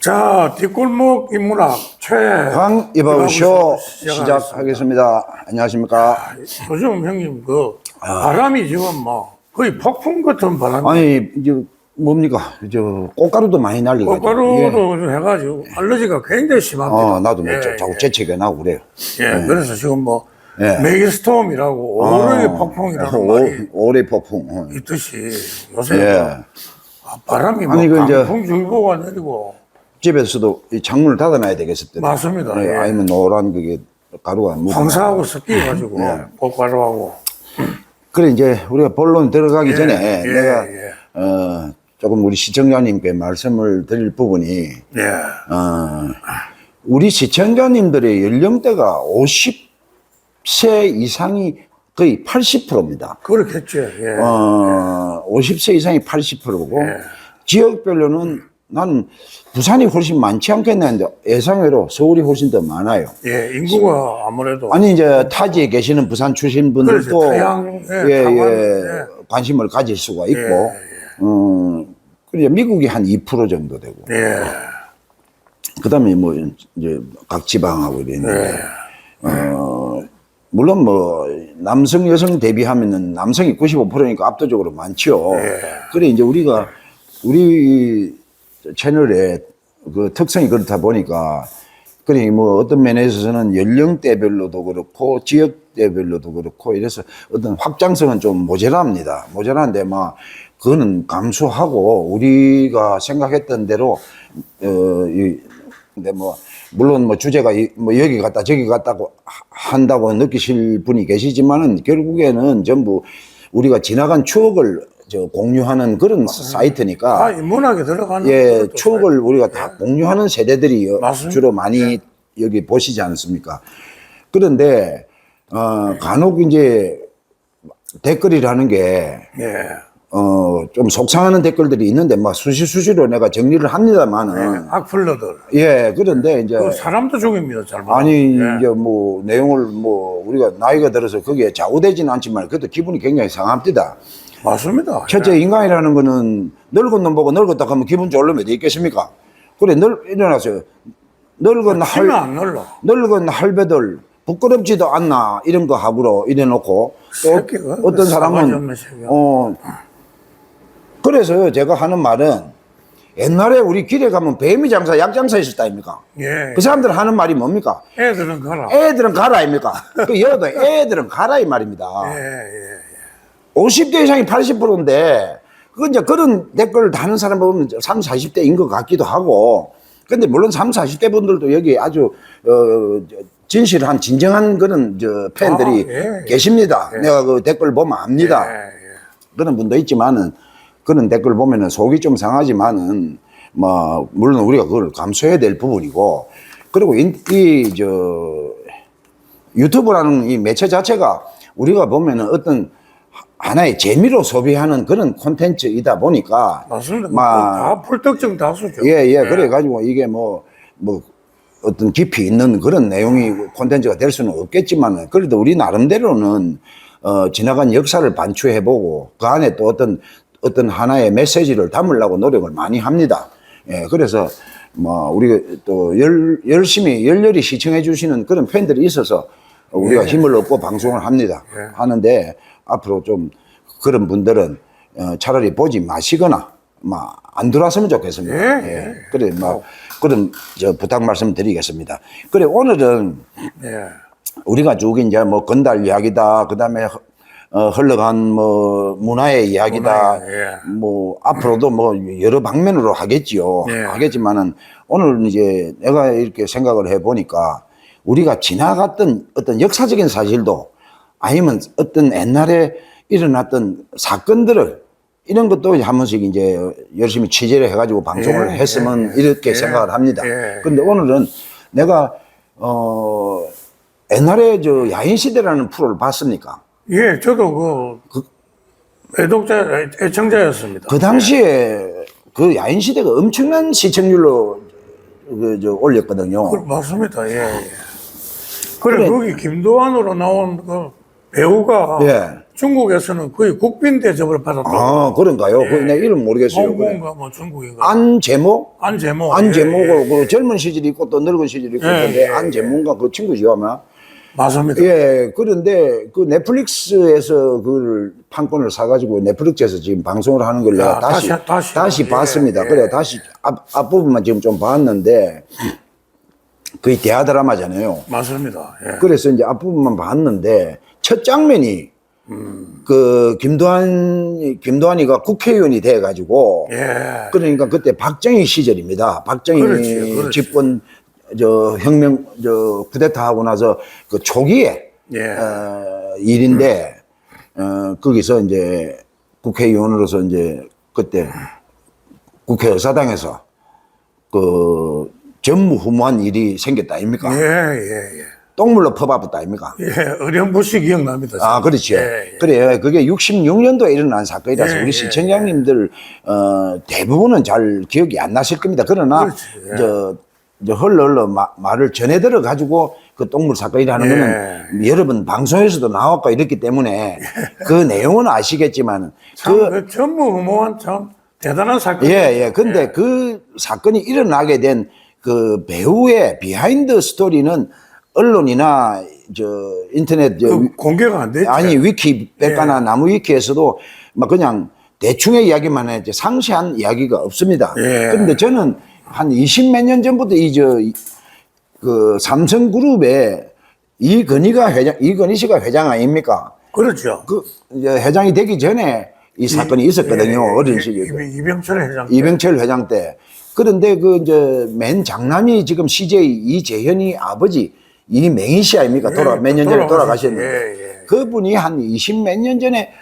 자, 뒷골목 인문학 황이바우쇼 시작하겠습니다. 안녕하십니까? 요즘 형님 바람이 지금 뭐 거의 폭풍 같은 바람이. 아니 이제 뭡니까? 꽃가루도 많이 날리고 꽃가루도 좀 해가지고 알러지가 굉장히 심합니다. 나도 뭐 자꾸 재채기 나고 그래요. 그래서 지금 뭐 메이스톰이라고 오르의 폭풍이라는 말이 올해 폭풍 있듯이 요새 바람이 뭐 강풍주의보가 내리고 집에서도 이 창문을 닫아놔야 되겠습니다. 맞습니다. 아니면 노란 그게 가루가 황사하고 섞여가지고 꽃가루하고. 그래 이제 우리가 본론 들어가기 전에 내가 조금 우리 시청자님께 말씀을 드릴 부분이 우리 시청자님들의 연령대가 50세 이상이 거의 80%입니다. 그렇겠죠. 50세 이상이 80%고 지역별로는 나는 부산이 훨씬 많지 않겠는데 예상외로 서울이 훨씬 더 많아요. 인구가 아무래도. 아니 이제 타지에 계시는 부산 출신 분들도 관심을 가질 수가 있고, 그래 미국이 한 2% 정도 되고, 그다음에 뭐 이제 각 지방하고 이랬는데, 물론 뭐 남성 여성 대비하면은 남성이 95%니까 압도적으로 많죠. 그래 이제 우리 채널의 그 특성이 그렇다 보니까 그래 뭐 어떤 면에 있어서는 연령대별로도 그렇고 지역대별로도 그렇고 이래서 어떤 확장성은 좀 모자란데 막 그거는 감수하고 우리가 생각했던 대로 근데 뭐 물론 뭐 주제가 뭐 여기 갔다 저기 갔다고 한다고 느끼실 분이 계시지만은 결국에는 전부 우리가 지나간 추억을 공유하는 그런 사이트니까. 인문학에 들어가는. 추억을 우리가 다 공유하는 세대들이 주로 많이 여기 보시지 않습니까? 그런데, 간혹 이제 댓글이라는 게, 좀 속상하는 댓글들이 있는데, 막 수시로 내가 정리를 합니다만은. 악플러들. 그런데 이제. 사람도 죽입니다, 잘못. 아니, 이제 뭐, 내용을 뭐, 우리가 나이가 들어서 거기에 좌우되지는 않지만, 그래도 기분이 굉장히 상합니다. 맞습니다. 첫째, 인간이라는 거는 늙은 놈 보고 늙었다 하면 기분 좋으면 어디 있겠습니까? 그래, 일어나서 늙은 할배들 부끄럽지도 않나 이런 거 하고로 이래놓고 또 어떤 사람은 그래서 제가 하는 말은 옛날에 우리 길에 가면 뱀이 장사, 약 장사 있었다 아닙니까? 그 사람들 하는 말이 뭡니까? 애들은 가라. 애들은 가라 아닙니까? 그 여도 애들은 가라 이 말입니다. 50대 이상이 80%인데, 이제 그런 댓글을 다는 사람 보면 30, 40대인 것 같기도 하고, 근데 물론 30, 40대 분들도 여기 아주, 진실한, 진정한 그런, 팬들이 계십니다. 내가 그 댓글 보면 압니다. 그런 분도 있지만은, 그런 댓글 보면은 속이 좀 상하지만은, 뭐, 물론 우리가 그걸 감수해야 될 부분이고, 그리고 유튜브라는 이 매체 자체가 우리가 보면은 어떤 하나의 재미로 소비하는 그런 콘텐츠이다 보니까. 맞습니다. 다 불특정 다수죠. 그래가지고 이게 뭐 어떤 깊이 있는 그런 내용이 콘텐츠가 될 수는 없겠지만, 그래도 우리 나름대로는, 지나간 역사를 반추해보고, 그 안에 또 어떤 하나의 메시지를 담으려고 노력을 많이 합니다. 그래서 뭐 우리가 또 열렬히 시청해 주시는 그런 팬들이 있어서 우리가 힘을 얻고 방송을 합니다. 하는데, 앞으로 좀 그런 분들은 차라리 보지 마시거나 안 들어왔으면 좋겠습니다. 그래 그런 부탁 말씀 드리겠습니다. 그래 오늘은 우리가 쭉 이제 뭐 건달 이야기다, 그다음에 흘러간 뭐 문화의 이야기다, 뭐 앞으로도 뭐 여러 방면으로 하겠지요. 하겠지만은 오늘 이제 내가 이렇게 생각을 해 보니까 우리가 지나갔던 어떤 역사적인 사실도 아니면 어떤 옛날에 일어났던 사건들을 이런 것도 한 번씩 이제 열심히 취재를 해가지고 방송을 했으면 이렇게 생각을 합니다. 그런데 오늘은 내가 옛날에 야인시대라는 프로를 봤습니까? 저도 애청자였습니다. 그 당시에 그 야인시대가 엄청난 시청률로 올렸거든요. 맞습니다. 그래 거기 김도환으로 나온 그 배우가 중국에서는 거의 국빈 대접을 받았다고. 아, 그런가요? 그 내가 이름 모르겠어요. 그래. 홍콩인가 뭐 중국인가. 안제모? 안제모. 안제모고 그 젊은 시절이 있고 또 늙은 시절이 있고 그런데 안제모인가 그 친구죠 아마. 맞습니다. 예, 그런데 그 넷플릭스에서 그 판권을 사가지고 넷플릭스에서 지금 방송을 하는 걸 내가 다시 봤습니다. 그래, 다시 앞부분만 지금 좀 봤는데 거의 대하 드라마잖아요. 맞습니다. 예. 그래서 이제 앞부분만 봤는데 첫 장면이 그 김도환이가 국회의원이 돼가지고 예. 그러니까 그때 박정희 시절입니다. 박정희 그렇지. 집권 혁명 쿠데타 하고 나서 그 초기에 예. 일인데 거기서 이제 국회의원으로서 이제 그때 국회 의사당에서 그 전무후무한 일이 생겼다 아닙니까? 예. 똥물로 퍼박았다 아닙니까? 예. 어렴풋이 기억납니다. 아, 그렇죠. 예. 그래, 그게 66년도에 일어난 사건이라서 우리 시청자님들 대부분은 잘 기억이 안 나실 겁니다. 그러나 저 흘러 말을 전해 들어 가지고 그 똥물 사건이라는 거는 여러분 방송에서도 나왔고 이랬기 때문에 그 내용은 아시겠지만 그 전무후무한 참 대단한 사건. 예. 근데 그 사건이 일어나게 된 그 배우의 비하인드 스토리는 언론이나 인터넷 공개가 안 됐죠. 아니 위키백과나 나무위키에서도 막 그냥 대충의 이야기만 해 상세한 이야기가 없습니다. 그런데 저는 한 20몇 년 전부터 그 삼성그룹에 이건희 씨가 회장 아닙니까? 그렇죠. 그 이제 회장이 되기 전에 이 사건이 있었거든요. 어린 시절에. 이병철 회장 때. 그런데 맨 장남이 지금 CJ 이재현이 아버지 이맹희 씨 아닙니까? 몇 년 전에 돌아가셨는데. 그분이 한 20몇 년 전에,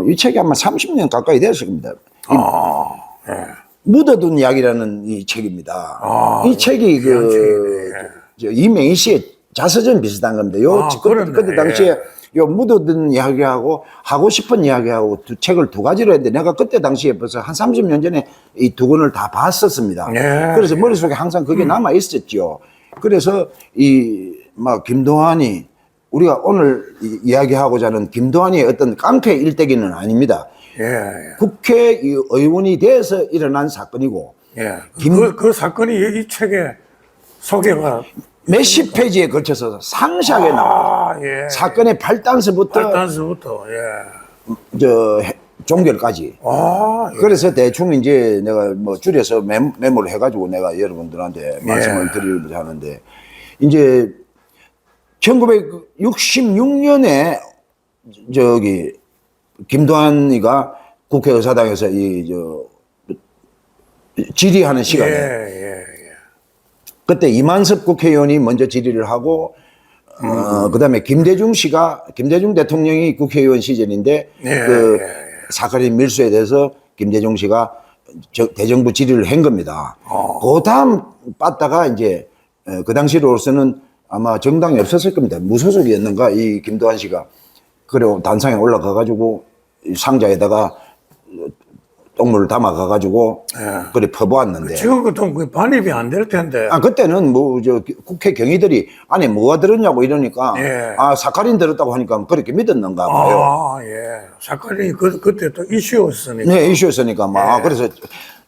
이 책이 아마 30년 가까이 됐을 겁니다. 묻어둔 이야기라는 이 책입니다. 이 책이 이맹희 씨의 자서전 비슷한 겁니다. 그때 당시에 묻어둔 이야기하고 하고 싶은 이야기하고 책을 두 가지로 했는데 내가 그때 당시에 벌써 한 30년 전에 이 두 권을 다 봤었습니다. 그래서 머릿속에 항상 그게 남아 있었죠. 그래서 김도환이 우리가 오늘 이야기하고자 하는 김도환의 어떤 깡패 일대기는 아닙니다. 국회의원이 돼서 일어난 사건이고 그 사건이 이 책에 소개가 몇십 페이지에 걸쳐서 상세하게 나옵니다. 사건의 발단서부터 종결까지. 그래서 대충 이제 내가 뭐 줄여서 메모를 해가지고 내가 여러분들한테 말씀을 드리려고 하는데 이제 1966년에 김도환이가 국회의사당에서 질의하는 시간에 그때 이만섭 국회의원이 먼저 질의를 하고 그다음에 김대중 대통령이 국회의원 시절인데 사카린 밀수에 대해서 김대중 씨가 대정부 질의를 한 겁니다. 그 다음 빠다가 이제 그 당시로서는 아마 정당이 없었을 겁니다. 무소속이었는가 이 김도환 씨가. 그리고 단상에 올라가 가지고 상자에다가 똥물을 담아 가가지고 그래 퍼보았는데 지금 같은 반입이 안 될 텐데. 그때는 국회 경위들이 안에 뭐가 들었냐고 이러니까 사카린 들었다고 하니까 그렇게 믿었는가 봐요. 사카린이 그때 또 이슈였으니까. 네, 이슈였으니까 그래서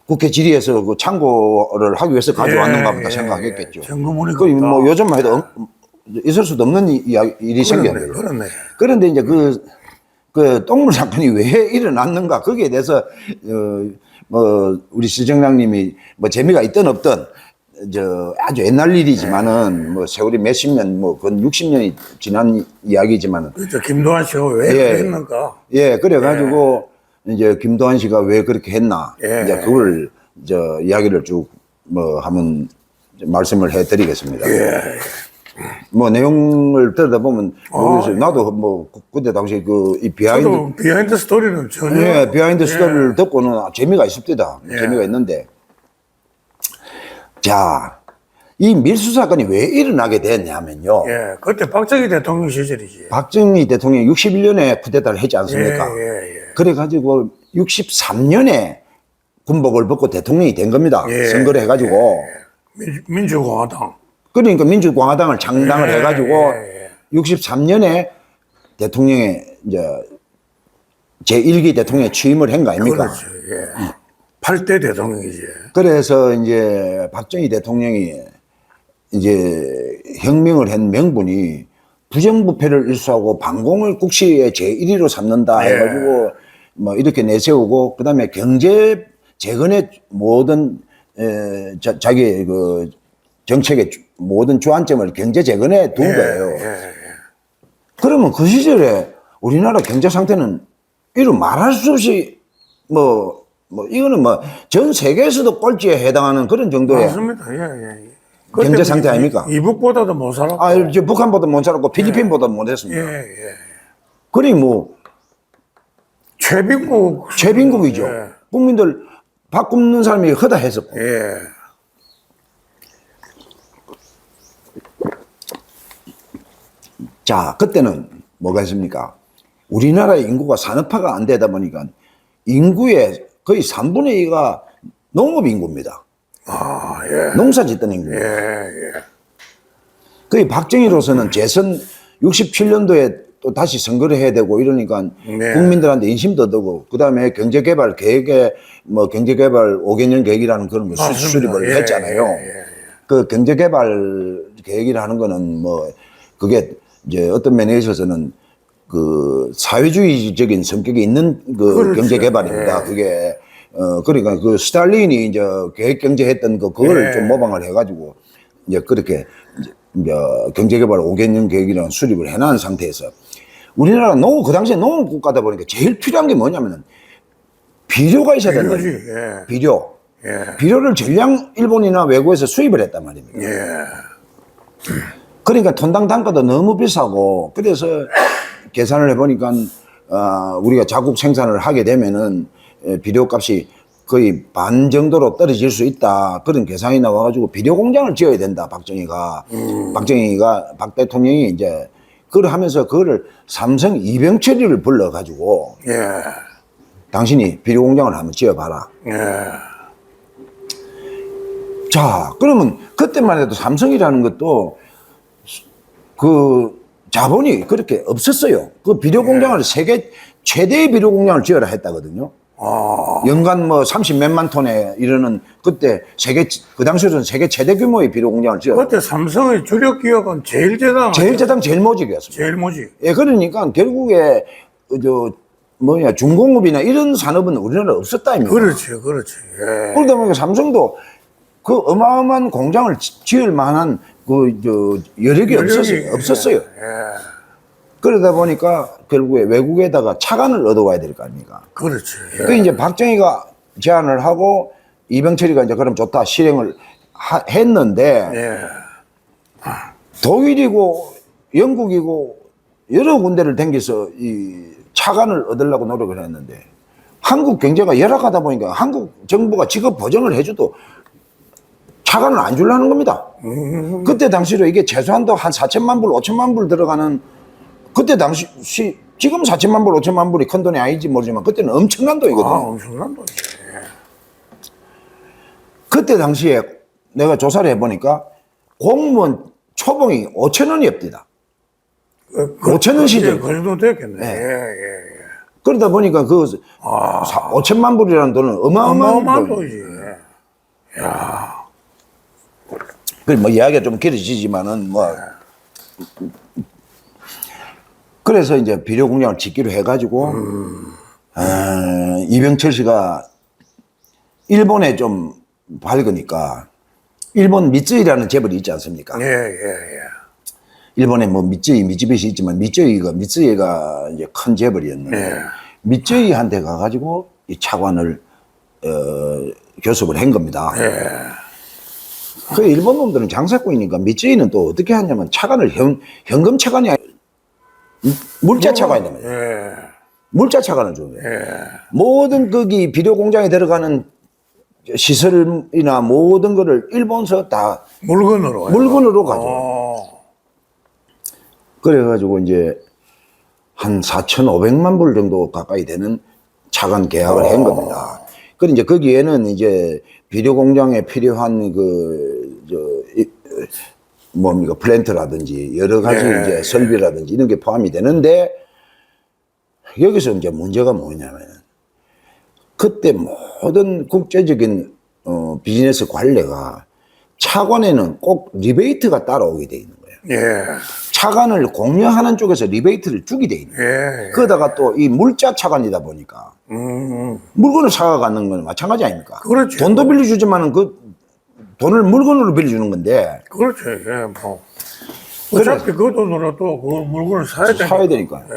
국회 질의에서 그 참고를 하기 위해서 가져왔는가 보다 생각했겠죠. 뭐 요즘만 해도 있을 수도 없는 일이 생겼네요. 그런데 이제 그 똥물 사건이 왜 일어났는가 거기에 대해서 우리 시청장님이 재미가 있든 없든 아주 옛날 일이지만은 세월이 몇십 년 건 60년이 지난 이야기지만은 그렇죠. 김도환 씨가 왜 했는가? 그래가지고 이제 김도환 씨가 왜 그렇게 했나 이제 그걸 이야기를 쭉 한번 말씀을 해드리겠습니다. 내용을 들여다보면, 모르겠어요. 나도 그때 당시 이 비하인드 스토리는 전혀. 비하인드 스토리를 듣고는 재미가 있습니다. 재미가 있는데. 자, 이 밀수 사건이 왜 일어나게 됐냐면요. 그때 박정희 대통령 시절이지. 박정희 대통령이 61년에 쿠데타를 했지 않습니까? 그래가지고 63년에 군복을 벗고 대통령이 된 겁니다. 선거를 해가지고. 민주공화당. 그러니까 민주공화당을 창당을 해가지고 63년에 대통령에 이제 제1기 대통령에 취임을 한 거 아닙니까? 그렇죠. 예. 8대 대통령이지. 그래서 이제 박정희 대통령이 이제 혁명을 한 명분이 부정부패를 일수하고 반공을 국시의 제1위로 삼는다 예. 해가지고 뭐 이렇게 내세우고 그다음에 경제 재건의 모든 자기 그 정책의 모든 주안점을 경제 재건에 둔 거예요. 그러면 그 시절에 우리나라 경제 상태는 이루 말할 수 없이 뭐 이거는 뭐 전 세계에서도 꼴찌에 해당하는 그런 정도의 맞습니다. 예. 경제 상태 아닙니까? 이북보다도 못 살았고. 이제 북한보다 못 살았고 필리핀보다 못 했습니다. 예. 그러니 뭐 최빈국이죠. 예. 국민들 밥 굶는 사람이 허다했었고. 예. 자, 그때는 뭐가 있습니까? 우리나라 인구가 산업화가 안 되다 보니까 인구의 거의 3분의 2가 농업 인구입니다. 아, 예. 농사 짓던 인구. 예. 거의 박정희로서는 재선 67년도에 또 다시 선거를 해야 되고 이러니까 네. 국민들한테 인심도 얻고 그다음에 경제개발 계획에 뭐 경제개발 5개년 계획이라는 그런 거 맞습니다. 수립을 예, 했잖아요. 그 경제개발 계획이라는 거는 뭐 그게 이제 어떤 면에 있어서는 그 사회주의적인 성격이 있는 그 그렇죠. 경제개발입니다. 예. 그게 그러니까 그 스탈린이 이제 계획경제했던 그걸 예. 좀 모방을 해가지고 이제 그렇게 이제 경제개발 5개년 계획이라는 수립을 해놓은 상태에서 우리나라 그 당시에 농업 국가다 보니까 제일 필요한 게 뭐냐면은 비료가 있어야 된다. 비료지. 예. 비료. 예. 비료를 전량 일본이나 외국에서 수입을 했단 말입니다. 예. 그러니까 톤당 단가도 너무 비싸고 그래서 계산을 해보니까 우리가 자국 생산을 하게 되면은 비료 값이 거의 반 정도로 떨어질 수 있다. 그런 계산이 나와가지고 비료 공장을 지어야 된다. 박정희가 박 대통령이 이제 그걸 하면서 그거를 삼성 이병철이를 불러가지고 예. 당신이 비료 공장을 한번 지어봐라. 예. 자, 그러면 그때만 해도 삼성이라는 것도 그 자본이 그렇게 없었어요. 그 비료 공장을 세계 최대의 비료 공장을 지어라 했다거든요. 연간 뭐 30 몇만 톤에 이르는 그때 그 당시에는 세계 최대 규모의 비료 공장을 지어라. 그때 삼성의 주력 기업은 제일제당. 제일모직이었습니다. 제일모직. 예, 그러니까 결국에 중공업이나 이런 산업은 우리나라에 없었다 입니다. 그렇지. 예. 그러다 보니까 삼성도 그 어마어마한 공장을 지을 만한 여력이 없었어요. 예. 그러다 보니까 결국에 외국에다가 차관을 얻어와야 될 거 아닙니까? 그렇지. 예. 그 이제 박정희가 제안을 하고 이병철이가 이제 그럼 좋다 실행을 했는데 예. 독일이고 영국이고 여러 군데를 댕겨서 이 차관을 얻으려고 노력을 했는데 한국 경제가 열악하다 보니까 한국 정부가 직업 보전을 해줘도 차관을 안 주려는 겁니다. 그때 당시로 이게 최소한도 한 4천만 불, 5천만 불 들어가는 그때 당시 지금 4천만 불, 5천만 불이 큰 돈이 아닌지 모르지만 그때는 엄청난 돈이거든요. 엄청난 돈이지. 그때 당시에 내가 조사를 해보니까 공무원 초봉이 5천 원이었답니다. 5천 원 시절. 그 정도 됐겠네. 네. 예. 그러다 보니까 5천만 불이라는 돈은 어마어마한 돈이에요. 돈이지. 야. 뭐 이야기가 좀 길어지지만은 그래서 이제 비료 공장을 짓기로 해가지고 이병철 씨가 일본에 좀 밝으니까 일본 미쯔이라는 재벌이 있지 않습니까? 예. 일본에 뭐 미쯔이시 있지만 미쯔이가 이제 큰 재벌이었는데 예. 미쯔이한테 가가지고 이 차관을 교섭을 한 겁니다. 예. 그 일본 놈들은 장사꾼이니까 미쯔이는 또 어떻게 하냐면 차관을 현금 차관이 아니라 물자 차관이란 말이에요. 예. 물자 차관을 주는 거예요. 예. 모든 거기 비료 공장에 들어가는 시설이나 모든 거를 일본서 다 물건으로 가져. 그래가지고 이제 한 4,500만 불 정도 가까이 되는 차관 계약을 한 겁니다. 그리고 이제 거기에는 이제 비료 공장에 필요한 플랜트라든지 여러 가지 이제 설비라든지 이런 게 포함이 되는데 여기서 이제 문제가 뭐냐면 그때 모든 국제적인 비즈니스 관례가 차관에는 꼭 리베이트가 따라오게 돼 있는 거예요. 예. 차관을 공여하는 쪽에서 리베이트를 주게 돼 있는 거예요. 예. 그러다가 또 이 물자 차관이다 보니까 물건을 사가는 건 마찬가지 아닙니까? 그렇죠. 돈도 빌려주지만은 그 돈을 물건으로 빌려주는 건데 그렇죠. 예. 뭐. 어차피 그 돈으로 또 그 물건을 사야 되니까. 예.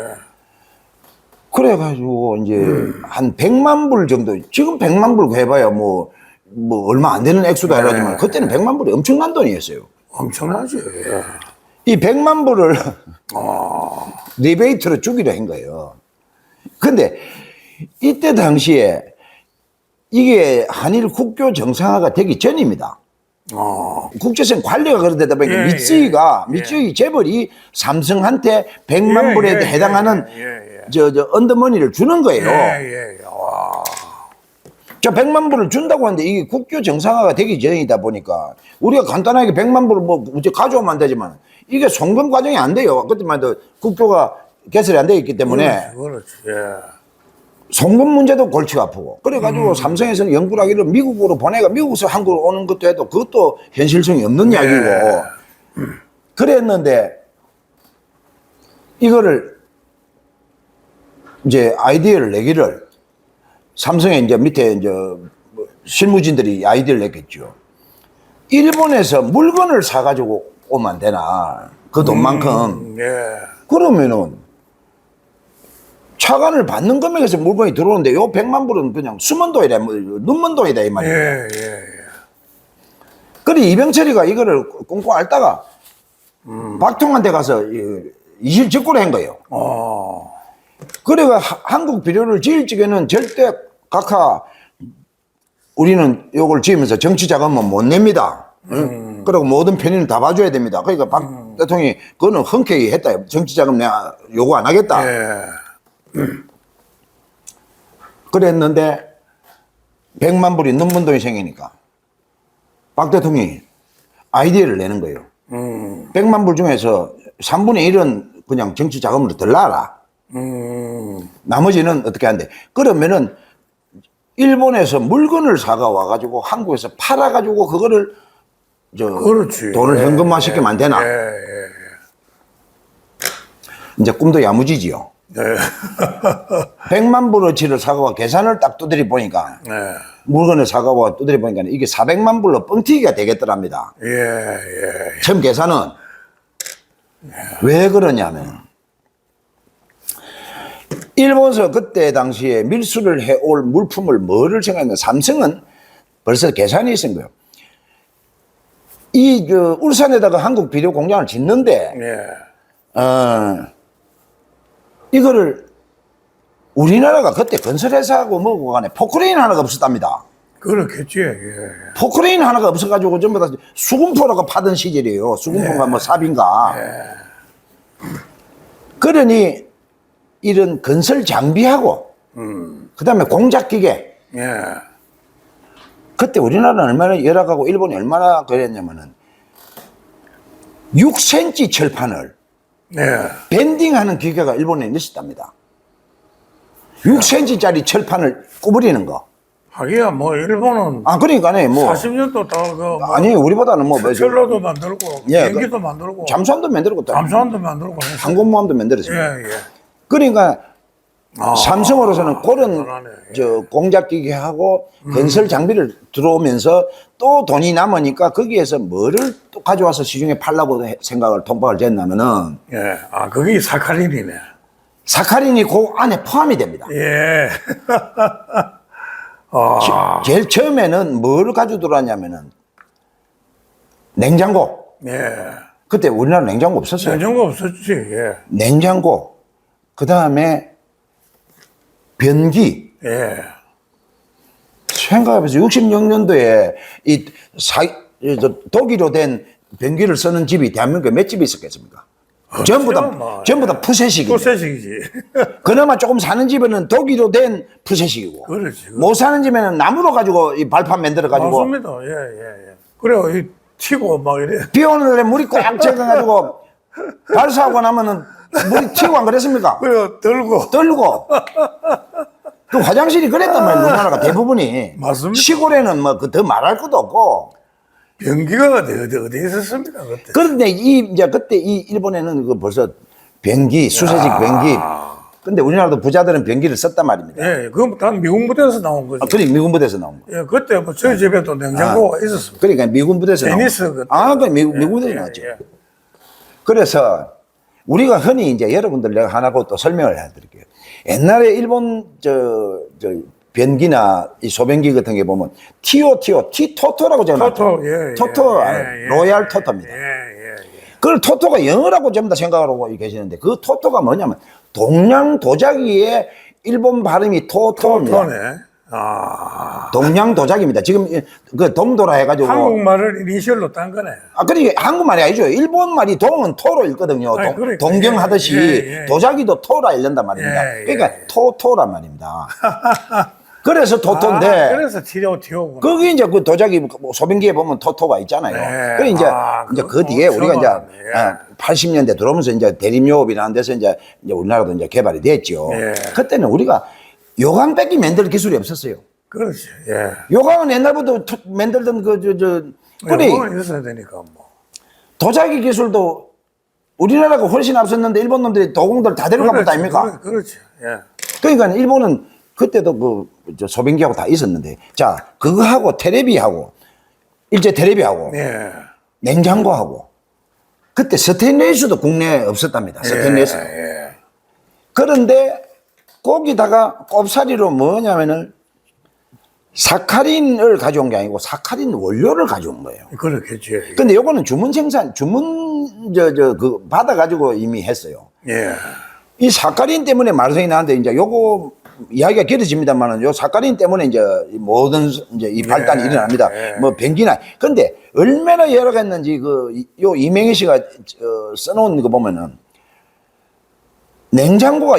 그래가지고 이제 한 100만 불 정도, 지금 100만 불 해봐야 뭐 얼마 안 되는 액수도 아니라지만 그때는 100만 불이 엄청난 돈이었어요. 엄청나지. 예. 이 100만 불을 리베이트로 주기로 한 거예요. 근데 이때 당시에 이게 한일 국교 정상화가 되기 전입니다. 국제선 관리가 그러다 보니까 미쯔이 재벌이 삼성한테 100만 불에 해당하는 저 언더머니를 주는 거예요. 와. 저 100만 불을 준다고 하는데 이게 국교 정상화가 되기 전이다 보니까 우리가 간단하게 100만 불을 뭐 가져오면 안 되지만 이게 송금 과정이 안 돼요. 그때만 해도 국교가 개설이 안 되어 있기 때문에 그렇지. 예. 송금 문제도 골치가 아프고 그래가지고 삼성에서는 연구하기를 미국으로 보내가 미국에서 한국으로 오는 것도 해도 그것도 현실성이 없는 이야기고 그랬는데 이거를 이제 아이디어를 내기를 삼성의 이제 밑에 이제 실무진들이 아이디어를 냈겠죠. 일본에서 물건을 사가지고 오면 안 되나 그 돈만큼 그러면은 차관을 받는 금액에서 물건이 들어오는데 요 100만 불은 그냥 숨은 돈이다, 눈먼 돈이다 이 말이에요. 그래 이병철이가 이거를 꽁꽁 앓다가 박통한테 가서 이실직고를 한 거예요. 그래가 한국 비료를 지을 적에는 절대 각하 우리는 요걸 지으면서 정치 자금은 못 냅니다. 그리고 모든 편의는 다 봐줘야 됩니다. 그러니까 박 대통령이 그거는 흔쾌히 했다. 정치 자금 내가 요구 안 하겠다. 그랬는데 100만 불이 넘는 돈이 생기니까 박 대통령이 아이디어를 내는 거예요. 100만 불 중에서 3분의 1은 그냥 정치 자금으로 들라라. 나머지는 어떻게 한대? 그러면은 일본에서 물건을 사가 와가지고 한국에서 팔아가지고 그거를 돈을 현금화 시키면 안 되나? 이제 꿈도 야무지지요. 100만 불어치를 사가와 계산을 딱 두드려 보니까 물건을 사가와 두드려 보니까 이게 400만 불로 뻥튀기가 되겠더랍니다. 처음 계산은 왜 그러냐면 일본에서 그때 당시에 밀수를 해올 물품을 뭐를 생각하면 삼성은 벌써 계산이 있은 거예요. 이 울산에다가 한국 비료 공장을 짓는데 이거를 우리나라가 그때 건설회사하고 뭐고 간에 포크레인 하나가 없었답니다. 그렇겠지. 포크레인 하나가 없어가지고 전부 다 수금포라고 파던 시절이에요. 수금포가 뭐 삽인가. 그러니 이런 건설 장비하고 그다음에 공작 기계. 그때 우리나라는 얼마나 열악하고 일본이 얼마나 그랬냐면은 6cm 철판을 밴딩하는 기계가 일본에 있었답니다. 6cm짜리 철판을 구부리는 거. 하기야 뭐 일본은 그러니까네 뭐 40년도 더 아니 우리보다는 뭐 철로도 만들고 비행기도 만들고 잠수함도 만들고 잠수함도 만들고 항공모함도 만들었어요. 그러니까 삼성으로서는 그런 공작 기계하고 건설 장비를 들어오면서 또 돈이 남으니까 거기에서 뭐를 또 가져와서 시중에 팔라고 생각을 통박을 졌냐면은 그게 사카린이네. 사카린이 그 안에 포함이 됩니다. 제일 처음에는 뭘 가지고 들어왔냐면은 냉장고. 그때 우리나라 냉장고 없었어요. 냉장고 없었지. 냉장고. 그 다음에 변기. 생각해보세요. 66년도에 독일로 된 변기를 쓰는 집이 대한민국에 몇 집이 있었겠습니까? 전부 다 푸세식이지. 그나마 조금 사는 집에는 독일로 된 푸세식이고. 못 사는 집에는 나무로 가지고 이 발판 만들어가지고. 맞습니다. 그래요. 튀고 막 이래. 비 오는 날에 물이 꽉 채가지고 발사하고 나면은 물이 튀고 안 그랬습니까? 그래, 들고. 떨고. 그 화장실이 그랬단 말이에요. 우리나라가 대부분이. 맞습니다. 시골에는 뭐 그 더 말할 것도 없고. 변기가 어디 있었습니까, 그때? 그런데 이제 그때 이 일본에는 그 벌써 변기, 수세식 변기. 근데 우리나라도 부자들은 변기를 썼단 말입니다. 예, 그건 다 미군 부대에서 나온 거죠. 그러니까 미군 부대에서 나온 거. 예, 그때 뭐 저희 집에도 냉장고가 있었습니다. 그러니까 미군 부대에서 나온 테니스 거. 그때. 그 미군 부대에서 나왔죠. 예. 그래서 우리가 흔히 이제 여러분들 내가 하나 또 설명을 해드릴게요. 옛날에 일본 변기나 이 소변기 같은 게 보면 티토토라고 적어놨죠. 토토, 예, 토토, 예, 로얄 예, 토토입니다. 예. 그걸 토토가 영어라고 전부 다 생각하고 계시는데 그 토토가 뭐냐면 동양 도자기의 일본 발음이 토토입니다. 토토네. 아. 동양 도자기입니다. 지금 그 동도라 해가지고. 한국말을 이니셜로 딴 거네. 그러니까 한국말이 아니죠. 일본 말이 동은 토로 읽거든요. 아니, 그러니까. 동경하듯이 예. 도자기도 토라 읽는단 말입니다. 예. 그러니까 토토란 말입니다. 그래서 토토인데. 그래서 티오구나. 거기 이제 그 도자기 뭐 소변기에 보면 토토가 있잖아요. 네. 그래 이제 그 뒤에 우리가 이제 예. 80년대 들어오면서 이제 대림유업이라는 데서 이제 우리나라도 이제 개발이 됐죠. 예. 그때는 우리가 요강 뺏기 만들 기술이 없었어요. 그렇지. 예. 요강은 옛날부터 만들던 그래 그건 있어야 되니까 뭐. 도자기 기술도 우리나라가 훨씬 앞섰는데 일본 놈들이 도공들 다 데려가 봤다 아닙니까? 그렇지. 예. 그러니까 일본은 그때도 소변기하고 다 있었는데 자 그거하고 테레비하고 일제 테레비하고 예. 냉장고하고 그때 스테인레스도 국내에 없었답니다. 스테인레스. 예. 그런데 거기다가 꼽사리로 뭐냐면은 사카린을 가져온 게 아니고 사카린 원료를 가져온 거예요. 그렇겠지. 근데 요거는 주문 받아가지고 이미 했어요. 예. 이 사카린 때문에 말썽이 나는데 이제 요거 이야기가 길어집니다만은 요 사카린 때문에 이제 모든 이제 이 발단이 일어납니다. 뭐 변기나. 근데 얼마나 열악했는지 요 이명희 씨가 써놓은 거 보면은 냉장고가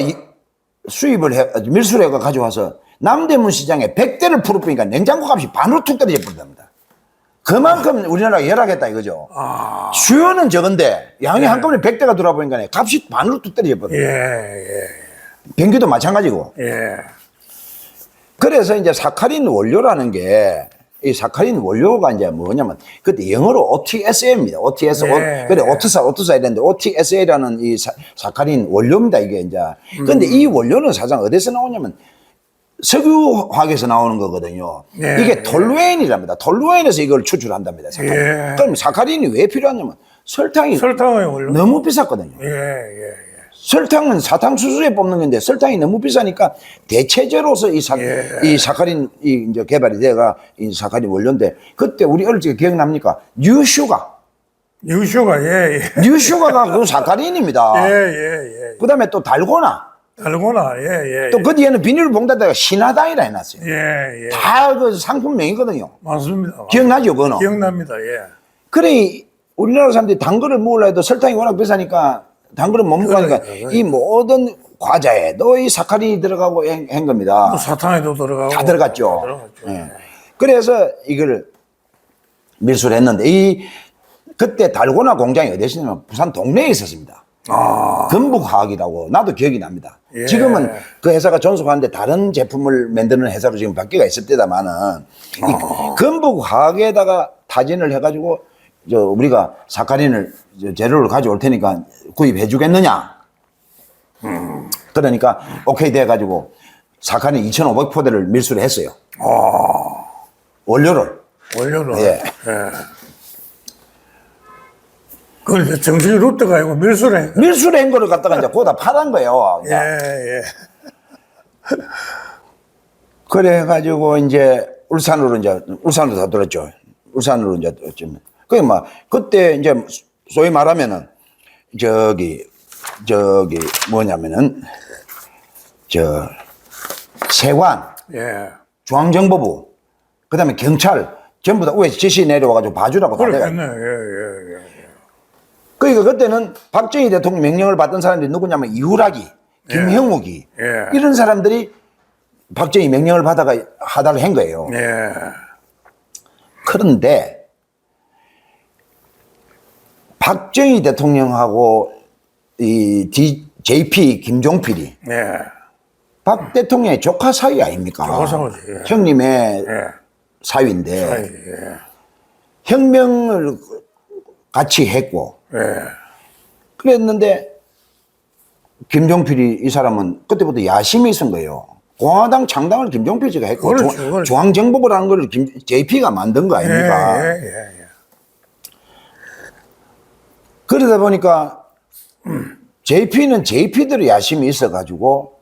밀수를 해가 가져와서 남대문 시장에 100대를 풀어보니까 냉장고 값이 반으로 툭 떨어져 버린답니다. 그만큼 우리나라가 열악했다 이거죠. 수요는 적은데 양이 한꺼번에 100대가 들어와 보니까 값이 반으로 뚝 떨어져 버려요. 예. 변기도 마찬가지고. 예. 그래서 이제 사카린 원료라는 게 이 사카린 원료가 이제 뭐냐면 그때 영어로 OTSA입니다. OTS. 그래 오트사 이랬는데 OTSA라는 이 사카린 원료입니다. 이게 이제. 근데 이 원료는 사실 어디서 나오냐면 석유화학에서 나오는 거거든요. 이게 톨루엔이랍니다. 톨루엔에서 이걸 추출한답니다. 사카린. 그럼 사카린이 왜 필요하냐면 설탕의 원료 너무 비쌌거든요. 예. 설탕은 사탕수수에 뽑는 건데 설탕이 너무 비싸니까 대체제로서 이 사카린 이제 개발이 돼가 이 사카린 원료인데 그때 우리 어릴 때 기억납니까? 뉴슈가 예. 뉴슈가가 그 사카린입니다. 예. 그다음에 또 달고나 예. 또 그 뒤에는 비닐봉다에다가 신화당이라 해놨어요. 예. 다 그 상품명이거든요. 맞습니다. 기억나죠, 그거는? 기억납니다. 예. 그래 우리나라 사람들이 단 거를 먹으려 해도 설탕이 워낙 비싸니까 단 거를 못 먹으니까 이 모든 과자에도 이 사카린이 들어가고 한 겁니다. 또 사탕에도 들어가고 다 들어갔죠. 예. 그래서 이걸 밀수를 했는데 그때 달고나 공장이 어디 있었냐면 부산 동네에 있었습니다. 건북화학이라고 나도 기억이 납니다. 예. 지금은 그 회사가 존속하는데 다른 제품을 만드는 회사로 지금 바뀌가 있을 때다마는 이 건북화학에다가 타진을 해가지고 우리가 사카린을 재료를 가져올 테니까 구입해 주겠느냐. 그러니까 오케이 돼가지고 사카린 2,500포대를 밀수를 했어요. 원료를. 예. 그걸 이제 정식이 루트가 아니고 밀수를 해. 밀수를 한 거를 갖다가 이제 거기다 팔은 거예요. 예. 그래가지고 이제 울산으로 다 들었죠. 울산으로 이제 좀. 그때 이제 소위 말하면은 뭐냐면은 세관, 중앙정보부, 그다음에 경찰 전부 다 위에 지시 내려와가지고 봐주라고 다 내가. 예. 그러니까 그때는 박정희 대통령 명령을 받던 사람들이 누구냐면 이후락이, 김형욱이 이런 사람들이 박정희 명령을 받아가 하달을 한 거예요. 그런데 박정희 대통령하고 JP 김종필이 예. 박 대통령의 조카 사위 아닙니까? 조카 사위지, 예. 형님의 예. 사위인데 예. 혁명을 같이 했고 예. 그랬는데 김종필이 이 사람은 그때부터 야심이 있은 거예요. 공화당 창당을 김종필 씨가 했고 그렇죠. 중앙정보부를 하는 걸 JP가 만든 거 아닙니까? 예. 그러다 보니까 JP는 JP대로 야심이 있어가지고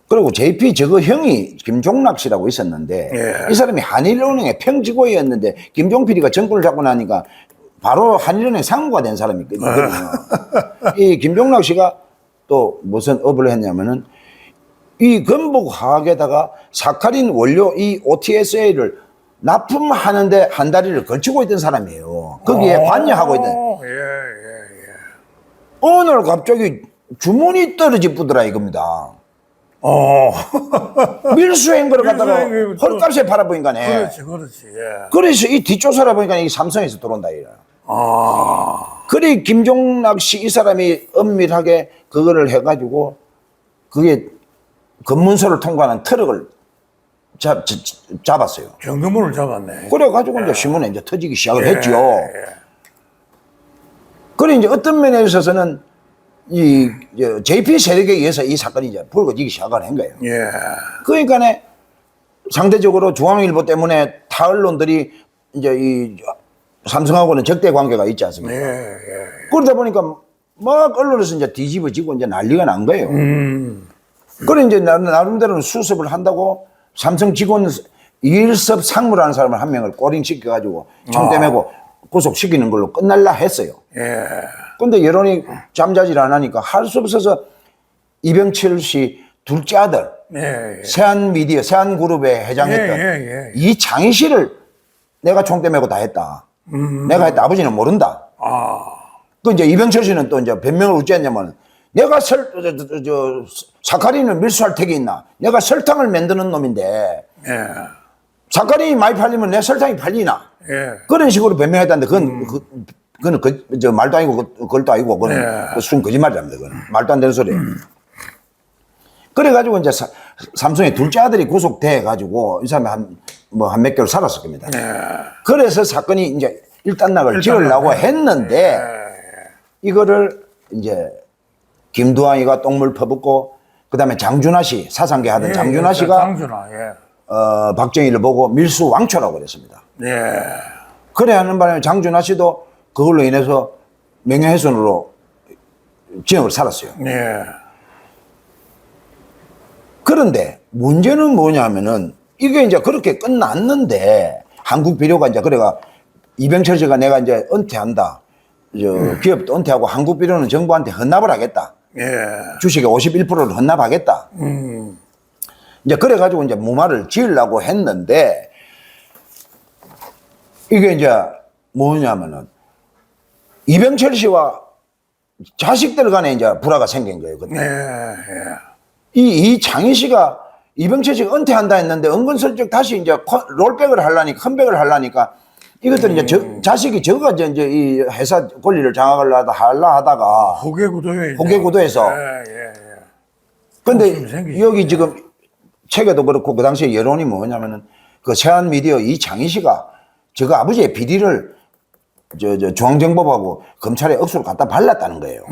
그리고 JP 저거 형이 김종락 씨라고 있었는데 예. 이 사람이 한일은행의 평지고였는데 김종필이가 정권을 잡고 나니까 바로 한일은행 상무가 된 사람이거든요. 이 김종락 씨가 또 무슨 업을 했냐면은 이 건복화학에다가 사카린 원료 이 OTSA를 납품하는데 한 다리를 걸치고 있던 사람이에요. 거기에 관여하고 있던. 예. 오늘 갑자기 주문이 떨어지더라 이겁니다. 밀수행거를 갖다가 밀수행위 헐값에 팔아보니까 그렇지. 예. 그래서 이 뒷조사를 보니까 이 삼성에서 들어온다 이래. 그래 김종락 씨 이 사람이 엄밀하게 그거를 해가지고 그게 검문소를 통과하는 트럭을 잡았어요. 정금을 잡았네. 그래가지고 이제 신문에 이제 터지기 시작을 했죠. 예. 그래 이제 어떤 면에 있어서는 이 JP 세력에 의해서 이 사건이 이제 불거지기 시작을 한 거예요. 예. 그러니까 상대적으로 중앙일보 때문에 타 언론들이 이제 이 삼성하고는 적대 관계가 있지 않습니까? 예. 그러다 보니까 막 언론에서 이제 뒤집어지고 이제 난리가 난 거예요. 그래 이제 나름대로는 수습을 한다고 삼성 직원 이일섭 상무라는 사람을 한 명을 꼬링 시켜가지고 총대 메고 구속시키는 걸로 끝날라 했어요. 예. 근데 여론이 잠자질 안 하니까 할 수 없어서 이병철 씨 둘째 아들 예. 세한미디어 세한그룹에 회장했던 예. 이장희 씨를 내가 총대 메고 다 했다. 내가 했다. 아버지는 모른다. 그 이제 이병철 씨는 또 이제 변명을 어찌 했냐면 내가 사카린을 밀수할 택이 있나? 내가 설탕을 만드는 놈인데 예. 사카린이 많이 팔리면 내 설탕이 팔리나? 예. 그런 식으로 변명했다는데 그거는 저 말도 아니고 그걸도 아니고 그거는 순 거짓말이랍니다. 그거는 말도 안 되는 소리예요. 그래가지고 이제 삼성의 둘째 아들이 구속돼 가지고 이 사람이 한 몇 개월 살았을 겁니다. 그래서 사건이 이제 일단락을 지으려고 했는데 이거를 이제 김두한이가 똥물 퍼붓고 그다음에 장준하 씨 사상계 하던 장준하 씨가 장준하. 예. 박정희를 보고 밀수 왕초라고 그랬습니다. 예. 그래 하는 바람에 장준하 씨도 그걸로 인해서 명예훼손으로 징역을 살았어요. 예. 그런데 문제는 뭐냐면은 이게 이제 그렇게 끝났는데 한국 비료가 이제 그래가 이병철 씨가 내가 이제 은퇴한다. 기업도 은퇴하고 한국 비료는 정부한테 헌납을 하겠다. 예. 주식의 51%를 헌납하겠다. 이제 그래가지고 이제 무마를 지으려고 했는데 이게 이제 뭐냐면은 이병철 씨와 자식들 간에 이제 불화가 생긴 거예요. 그때. 이 장희 씨가 이병철 씨가 은퇴한다 했는데 은근슬쩍 다시 이제 롤백을 하려니까 컴백을 하려니까 이것들은 이제 자식이 저가 이제 이 회사 권리를 장악을 하다가 호계구도에서 근데 여기 지금 책에도 그렇고 그 당시에 여론이 뭐냐면은 그 세한미디어 이 장희 씨가 저거 아버지의 비리를 중앙정보부하고 검찰에 억수로 갖다 발랐다는 거예요.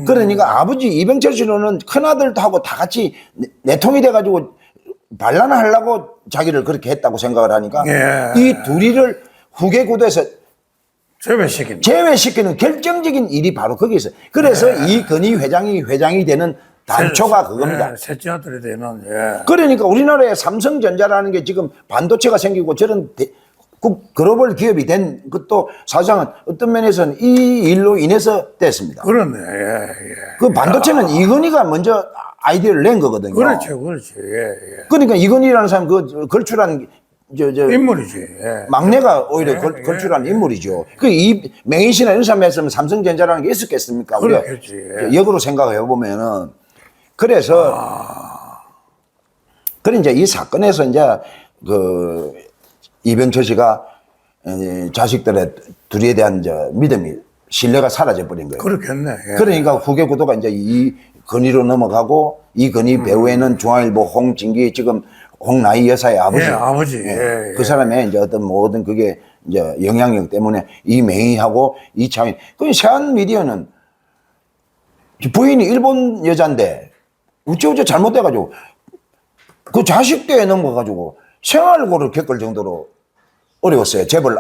그러니까 아버지 이병철 씨는 큰아들하고 다 같이 내통이 돼가지고 반란하려고 자기를 그렇게 했다고 생각을 하니까 이 둘이를 후계구도에서 제외시키는 결정적인 일이 바로 거기서 그래서 이건희 회장이 되는 단초가 그겁니다. 셋째 아들이 되는. 그러니까 우리나라에 삼성전자라는 게 지금 반도체가 생기고 저런 글로벌 기업이 된 것도 사실상은 어떤 면에서는 이 일로 인해서 됐습니다. 그렇네. 그 반도체는 이건희가 먼저 아이디어를 낸 거거든요. 그렇지. 그러니까 이건희라는 사람 그 걸출한 인물이지. 막내가 오히려 걸출한 인물이죠. 그 이 맹인 씨나 이런 사람 했으면 삼성전자라는 게 있었겠습니까? 그렇겠지. 역으로 생각해 보면은 그래서 그래 이제 이 사건에서 이제 이병철 씨가 자식들의 둘에 대한 믿음이 신뢰가 사라져 버린 거예요. 그렇겠네. 예. 그러니까 후계 구도가 이제 이 건의로 넘어가고 이 건의 배후에는 중앙일보 홍진기 지금 홍나희 여사의 아버지. 예, 아버지. 예, 그 사람의 이제 어떤 모든 그게 이제 영향력 때문에 이 맹희하고 이창인. 그 세안 미디어는 부인이 일본 여잔데 우쩌우쩌 잘못돼가지고 그 자식대에 넘어가가지고 생활고를 겪을 정도로 어려웠어요. 재벌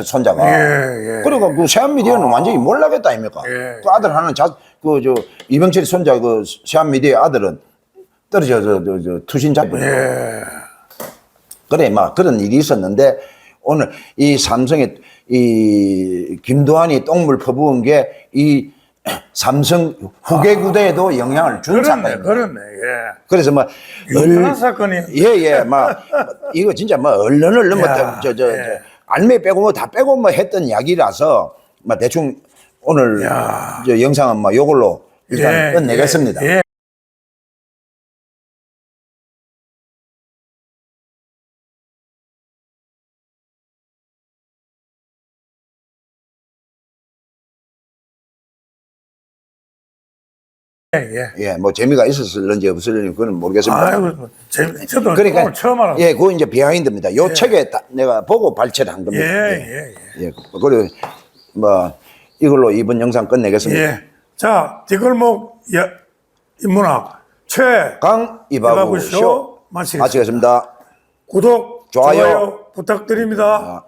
손자가. 예, 예. 그러니까 그 세안 미디어는 완전히 몰락했다 아닙니까? 예. 그 아들 하는 이병철 손자 그 세안 미디어 아들은 떨어져 투신 잡은. 예. 그래, 막 그런 일이 있었는데 오늘 이 삼성의 이 김두한이 똥물 퍼부은 게 이 삼성 후계 구대에도 영향을 준 그렇네, 사건입니다. 그렇네. 예. 그래서 뭐 유명한 사건이. 예예 막 이거 진짜 뭐 언론을 뭐 야, 예. 알매 빼고 뭐 다 빼고 뭐 했던 이야기라서 막 대충 오늘 야. 저 영상은 뭐 요걸로 일단 예, 끝내겠습니다. 예. 예. 예, 뭐 재미가 있었을런지 없을런지 그건 모르겠습니다. 아이고, 저도 그러니까 오늘 처음 알았어요. 예, 그거 이제 비하인드입니다. 요 책에 내가 보고 발췌를 한 겁니다. 예. 예, 그리고 뭐 이걸로 이번 영상 끝내겠습니다. 예. 자, 뒷골목 인문학 강 이바구 쇼 마치겠습니다. 마치겠습니다. 구독, 좋아요. 좋아요 부탁드립니다.